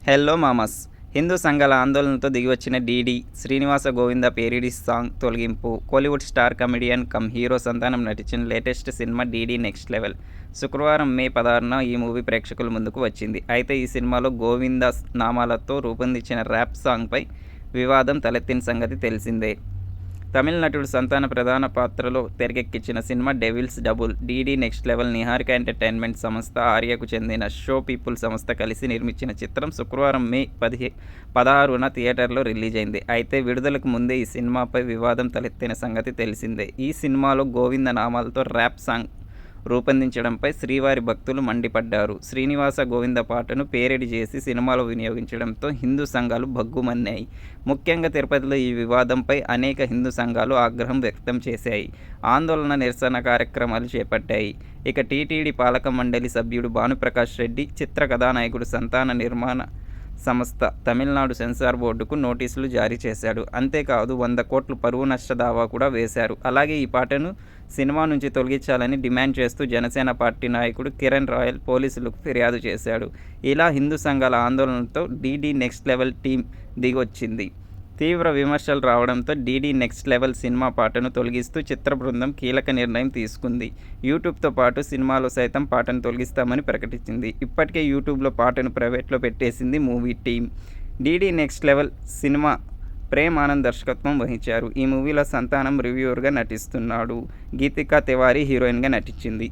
Hello మామస్! Hindu సంఘాల ఆందోళనతో దిగివచ్చిన 'DD' Srinivasa Govinda పేరిడి song తొలగింపు. Kollywood star comedian come hero సంతానం నటించిన latest cinema 'DD next level'. శుక్రవారం మే 16న ఈ మూవీ ప్రేక్షకుల ముందుకు వచ్చింది. అయితే ఈ సినిమాలో గోవింద నామాలతో రూపొందించిన ర్యాప్ సాంగ్పై వివాదం తలెత్తిన సంగతి తెలిసిందే. తమిళ నటుడు సంతాన ప్రధాన పాత్రలో తెరకెక్కించిన సినిమా 'devil's double'. 'DD next level' Niharika entertainment సంస్థ, ఆర్యకు చెందిన షో పీపుల్ సంస్థ కలిసి నిర్మించిన చిత్రం శుక్రవారం మే 16న థియేటర్లో రిలీజైంది. అయితే విడుదలకు ముందే ఈ సినిమాపై వివాదం తలెత్తిన సంగతి తెలిసిందే. ఈ సినిమాలో గోవింద నామాలతో ర్యాప్ సాంగ్ రూపొందించడంపై శ్రీవారి భక్తులు మండిపడ్డారు. శ్రీనివాస గోవింద పాటను పేరడీ చేసి సినిమాలో వినియోగించడంతో హిందూ సంఘాలు భగ్గుమన్నాయి. ముఖ్యంగా తిరుపతిలో ఈ వివాదంపై అనేక హిందూ సంఘాలు ఆగ్రహం వ్యక్తం చేశాయి. ఆందోళన, నిరసన కార్యక్రమాలు చేపట్టాయి. ఇక టీటీడీ పాలక మండలి సభ్యుడు భానుప్రకాష్ రెడ్డి, చిత్ర కథానాయకుడు సంతాన నిర్మాణ సంస్థ తమిళనాడు సెన్సార్ బోర్డుకు నోటీసులు జారీ చేశాడు. అంతేకాదు 100 కోట్ల పరువు నష్ట దావా కూడా వేశారు. అలాగే ఈ పాటను సినిమా నుంచి తొలగించాలని డిమాండ్ చేస్తూ జనసేన పార్టీ నాయకుడు కిరణ్ రాయల్ పోలీసులకు ఫిర్యాదు చేశాడు. ఇలా హిందూ సంఘాల ఆందోళనతో 'డీడీ నెక్స్ట్ లెవెల్' టీం దిగొచ్చింది. తీవ్ర విమర్శలు రావడంతో 'డీడీ నెక్స్ట్ లెవెల్' సినిమా పాటను తొలగిస్తూ చిత్ర బృందం కీలక నిర్ణయం తీసుకుంది. యూట్యూబ్తో పాటు సినిమాలో సైతం పాటను తొలగిస్తామని ప్రకటించింది. ఇప్పటికే యూట్యూబ్లో పాటను ప్రైవేట్లో పెట్టేసింది movie team. 'DD next level' సినిమా ప్రేమ్ ఆనంద్ దర్శకత్వం వహించారు. ఈ మూవీలో సంతానం రివ్యూవర్గా నటిస్తున్నాడు. గీతికా తివారీ హీరోయిన్గా నటించింది.